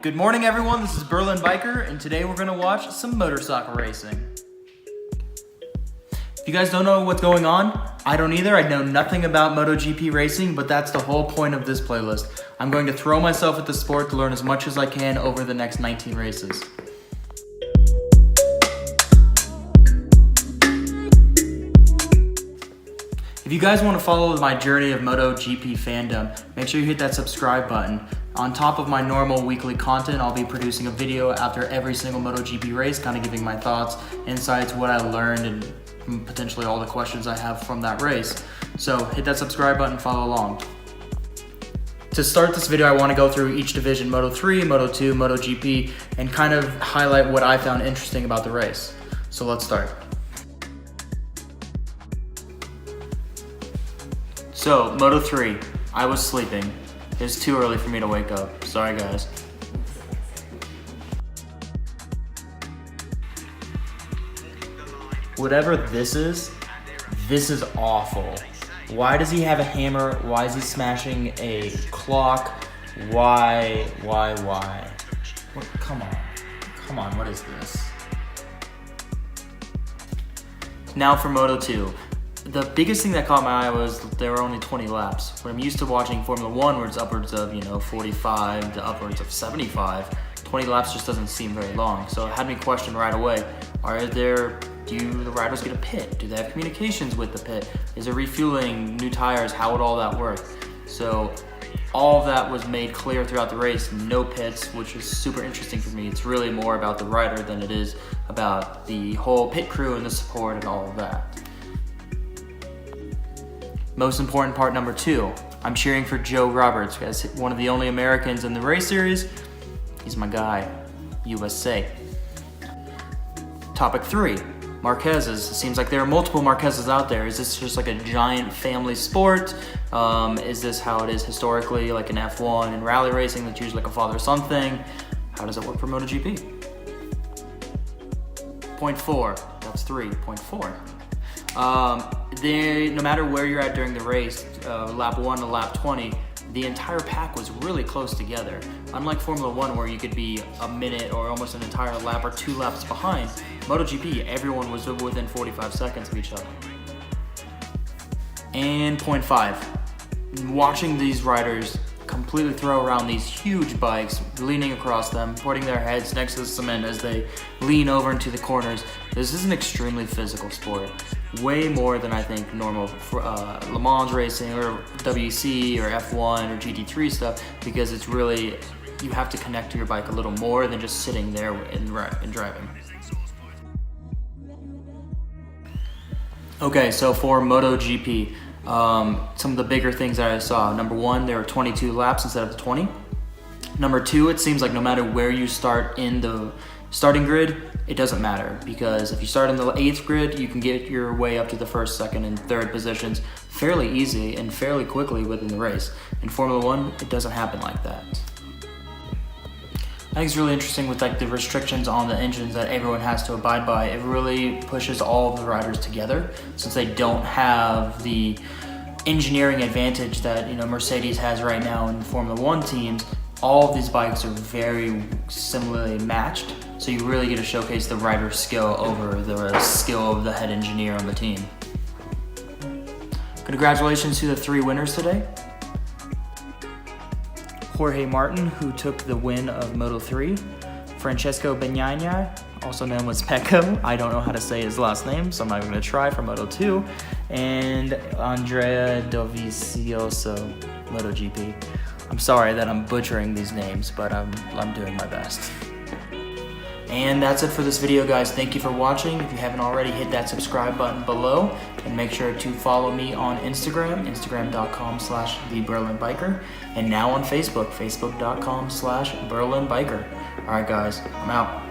Good morning everyone, this is Berlin Biker, and today we're gonna watch some motorcycle racing. If you guys don't know what's going on, I don't either. I know nothing about MotoGP racing, but that's the whole point of this playlist. I'm going to throw myself at the sport to learn as much as I can over the next 19 races. If you guys want to follow my journey of MotoGP fandom, make sure you hit that subscribe button. On top of my normal weekly content, I'll be producing a video after every single MotoGP race, kind of giving my thoughts, insights, what I learned, and potentially all the questions I have from that race. So hit that subscribe button, follow along. To start this video, I want to go through each division, Moto3, Moto2, MotoGP, and kind of highlight what I found interesting about the race. So let's start. So, Moto3, I was sleeping. It was too early for me to wake up. Sorry, guys. Whatever this is awful. Why does he have a hammer? Why is he smashing a clock? Why? What, come on, what is this? Now for Moto2. The biggest thing that caught my eye was there were only 20 laps. When I'm used to watching Formula 1 where it's upwards of, 45 to upwards of 75, 20 laps just doesn't seem very long. So it had me question right away, do the riders get a pit? Do they have communications with the pit? Is there refueling, new tires? How would all that work? So all of that was made clear throughout the race, no pits, which was super interesting for me. It's really more about the rider than it is about the whole pit crew and the support and all of that. Most important part number 2, I'm cheering for Joe Roberts as one of the only Americans in the race series. He's my guy, USA. Topic 3, Marquezes. It seems like there are multiple Marquezes out there. Is this just like a giant family sport? Is this how it is historically, like in F1 and rally racing, that's usually like a father-son thing? How does it work for MotoGP? Point 4, that's 3, point 4. No matter where you're at during the race, lap 1 to lap 20, the entire pack was really close together. Unlike Formula 1 where you could be a minute or almost an entire lap or 2 laps behind, MotoGP, everyone was within 45 seconds of each other. And point 5, watching these riders completely throw around these huge bikes, leaning across them, putting their heads next to the cement as they lean over into the corners. This is an extremely physical sport. Way more than I think normal Le Mans racing or WC or F1 or GT3 stuff, because it's really, you have to connect to your bike a little more than just sitting there and driving. Okay, so for MotoGP, some of the bigger things that I saw. Number 1, there were 22 laps instead of the 20. Number 2, it seems like no matter where you start in the starting grid, it doesn't matter, because if you start in the 8th grid, you can get your way up to the 1st, 2nd, and 3rd positions fairly easy and fairly quickly within the race. In Formula 1, it doesn't happen like that. I think it's really interesting with like the restrictions on the engines that everyone has to abide by. It really pushes all of the riders together, since they don't have the engineering advantage that Mercedes has right now in Formula 1 teams. All of these bikes are very similarly matched, so you really get to showcase the rider's skill over the skill of the head engineer on the team. Congratulations to the 3 winners today. Jorge Martin, who took the win of Moto3, Francesco Bagnaia, also known as Pecco, I don't know how to say his last name, so I'm not even going to try, for Moto2, and Andrea Dovizioso, MotoGP. I'm sorry that I'm butchering these names, but I'm doing my best. And that's it for this video, guys. Thank you for watching. If you haven't already, hit that subscribe button below, and make sure to follow me on Instagram, instagram.com/theberlinbiker, and now on Facebook, facebook.com/berlinbiker. All right, guys, I'm out.